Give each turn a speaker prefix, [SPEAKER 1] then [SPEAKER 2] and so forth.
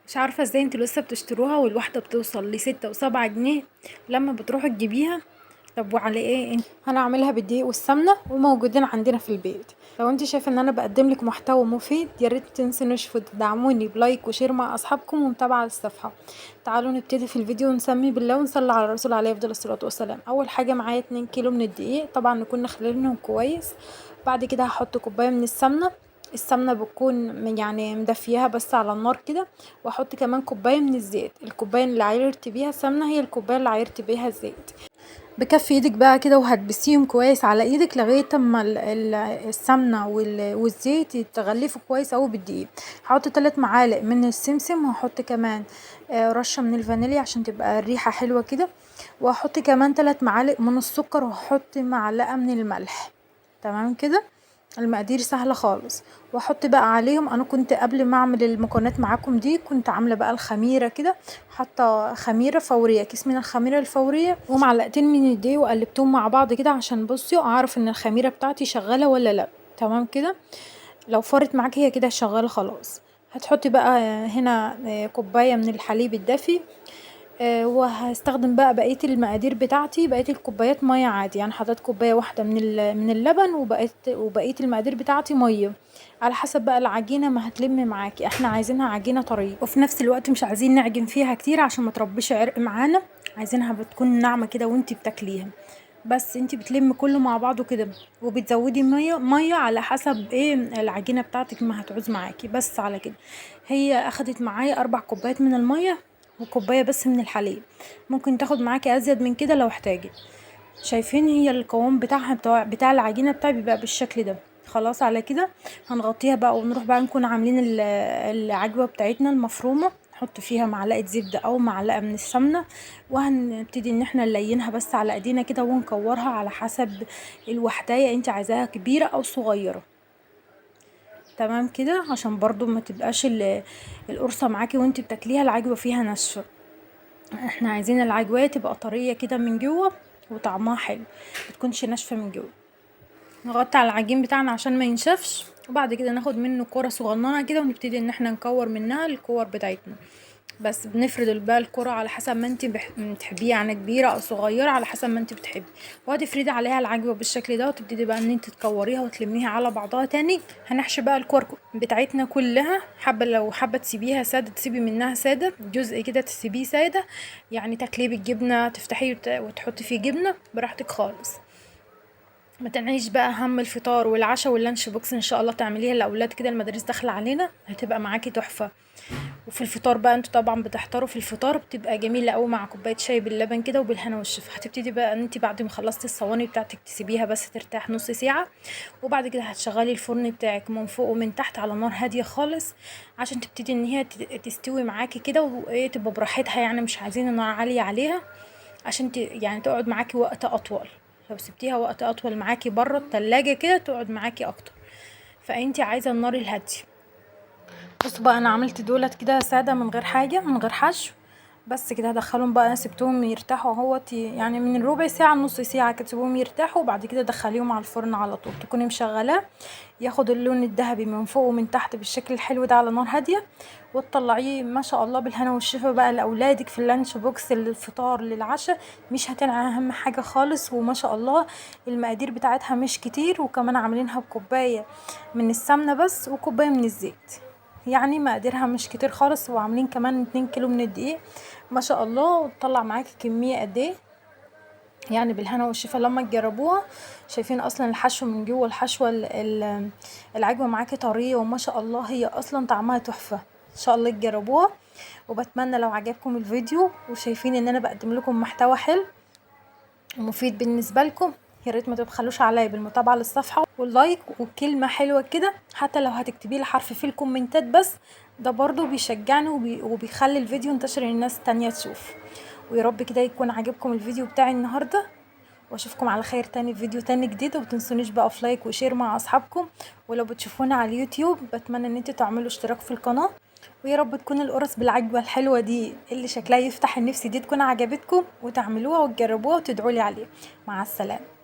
[SPEAKER 1] مش عارفة ازاي انتوا لسه بتشتروها والواحدة بتوصل ل6 و7 جنيه لما بتروحوا تجيبيها. طب وعلى ايه؟ انا هعملها بالدقيق والسمنة وموجودين عندنا في البيت. لو انت شايفة ان انا بقدم لك محتوى مفيد ياريت تنسونوش تدعموني بلايك وشير مع اصحابكم ومتابعة الصفحة. تعالوا نبتدي في الفيديو ونسمي بالله ونصلي على الرسول عليه افضل الصلاة والسلام. اول حاجة معايا 2 كيلو من الدقيق، طبعا نكون خلينهم كويس. بعد كده هحط كوباية من السمنة. السمنة بتكون يعني مدفياها بس على النار كده. واحط كمان كوباية من الزيت، الكوباية اللي عايرت بيها السمنة هي الكوباية اللي عايرت بيها الزيت. بكفي ايدك بقى كده وهتبسيهم كويس على ايدك لغايه اما السمنه والزيت يتغلفوا كويس اوي بالدقيق. هحط 3 معالق من السمسم، وهحط كمان رشه من الفانيليا عشان تبقى الريحه حلوه كده. وهحط كمان 3 معالق من السكر، وهحط معلقه من الملح. تمام كده. المقادير سهله خالص. واحط بقى عليهم، انا كنت قبل ما اعمل المكونات معاكم دي كنت عامله بقى الخميره كده. حاطه خميره فوريه، كيس من الخميره الفوريه ومعلقتين من الدقيق وقلبتهم مع بعض كده عشان بصوا اعرف ان الخميره بتاعتي شغاله ولا لا. تمام كده. لو فارت معاكي هي كده شغاله خلاص. هتحطي بقى هنا كوبايه من الحليب الدافي. وهستخدم بقى بقيه المقادير بتاعتي، بقيه الكوبايات ميه عادي، يعني حطيت كوبايه واحده من اللبن، وبقيه المقادير بتاعتي ميه. على حسب بقى العجينه ما هتلم معاكي، احنا عايزينها عجينه طريه وفي نفس الوقت مش عايزين نعجن فيها كتير عشان ما تربيش عرق معانا. عايزينها بتكون ناعمه كده وانتي بتاكليها. بس انتي بتلمي كله مع بعضه كده، وبتزودي ميه على حسب ايه العجينه بتاعتك ما هتعوز معاكي، بس على كده. هي اخدت معايا 4 كوبايات من الميه وكوبايه بس من الحليب. ممكن تاخد معاكي ازيد من كده لو احتاجت. شايفين هي القوام بتاعها بتاع العجينه بتاعي بيبقى بالشكل ده. خلاص على كده. هنغطيها بقى ونروح بقى نكون عاملين العجوه بتاعتنا المفرومه، نحط فيها معلقه زبده او معلقه من السمنه. وهنبتدي ان احنا نلينها بس على ايدينا كده ونكورها على حسب الوحدايه انت عايزاها كبيره او صغيره. تمام كده عشان برضو ما تبقاش القرصه معاكي وانت بتاكليها العجوه فيها ناشفه. احنا عايزين العجوه تبقى طريه كده من جوه وطعمها حلو، متكونش ناشفه من جوه. نغطي على العجين بتاعنا عشان ما ينشفش، وبعد كده ناخد منه كرة صغننه كده ونبتدي ان احنا نكور منها الكور بتاعتنا. بس بنفرد بقى الكرة على حسب ما انت بتحبيها، يعني كبيرة او صغيرة على حسب ما انت بتحبي. وهتفردي عليها العجوة بالشكل ده وتبتدي بقى ان انت تكوريها وتلميها على بعضها تاني. هنحشي بقى الكور بتاعتنا كلها، حابة لو حابة تسيبيها سادة تسيبي منها سادة جزء كده تسيبيه سادة، يعني تاكليه بالجبنة تفتحيه وتحطي فيه جبنة براحتك خالص. ما تنعيش بقى هم الفطار والعشاء واللانش بوكس ان شاء الله تعمليها لاولاد كده، المدارس داخله علينا هتبقى معاكي تحفه. وفي الفطار بقى انتوا طبعا بتحتاروا في الفطار، بتبقى جميله قوي مع كوبايه شاي باللبن كده وبالهنا والشفا. هتبتدي بقى ان انت بعد ما خلصتي الصواني بتاعتك تسيبيها بس ترتاح نص ساعه. وبعد كده هتشغلي الفرن بتاعك من فوق ومن تحت على نار هاديه خالص عشان تبتدي ان هي تستوي معاكي كده وايه تبقى براحتها، يعني مش عايزين النار عاليه عليها عشان يعني تقعد معاكي وقت اطول. لو سبتيها وقت اطول معاكي بره التلاجة كده تقعد معاكي اكتر، فانتي عايزه النار الهاديه. بصوا بقى انا عملت دولت كده ساده من غير حاجه من غير حشو. بس كده هدخلهم بقى، انا سبتهم يرتاحوا اهوت يعني من ربع ساعه لنص ساعه كده، تسيبوهم يرتاحوا وبعد كده دخليهم على الفرن على طول، تكوني مشغلاه ياخد اللون الذهبي من فوق ومن تحت بالشكل الحلو ده على نار هاديه. وتطلعيه ما شاء الله بالهنا والشفا بقى لاولادك في اللانش بوكس للفطار للعشاء. مش هتنعى اهم حاجه خالص، وما شاء الله المقادير بتاعتها مش كتير، وكمان عاملينها بكوبايه من السمنه بس وكوبايه من الزيت، يعني مقاديرها مش كتير خالص. وعاملين كمان 2 كيلو من الدقيق ما شاء الله، وتطلع معاكي كميه قد ايه، يعني بالهنا والشفا لما تجربوها. شايفين اصلا الحشو من جوه الحشوه العجوه معاكي طريه وما شاء الله هي اصلا طعمها تحفه. ان شاء الله تجربوها. وبتمنى لو عجبكم الفيديو وشايفين ان انا بقدم لكم محتوى حلو ومفيد بالنسبه لكم، يا ريت ما تبخلوش عليا بالمتابعه للصفحه واللايك وكلمه حلوه كده، حتى لو هتكتبي لي حرف في الكومنتات بس، ده برضو بيشجعني وبيخلي الفيديو ينتشر للناس تانية تشوف. ويا رب كده يكون عجبكم الفيديو بتاعي النهارده، واشوفكم على خير تاني في فيديو تاني جديد. ومتنسونيش بقى في لايك وشير مع اصحابكم، ولو بتشوفونا على اليوتيوب بتمنى ان انتوا تعملوا اشتراك في القناه. ويا رب تكون القرص بالعجوه الحلوه دي اللي شكلها يفتح النفس دي تكون عجبتكم، وتعملوها وتجربوها وتدعوا لي عليها. مع السلامه.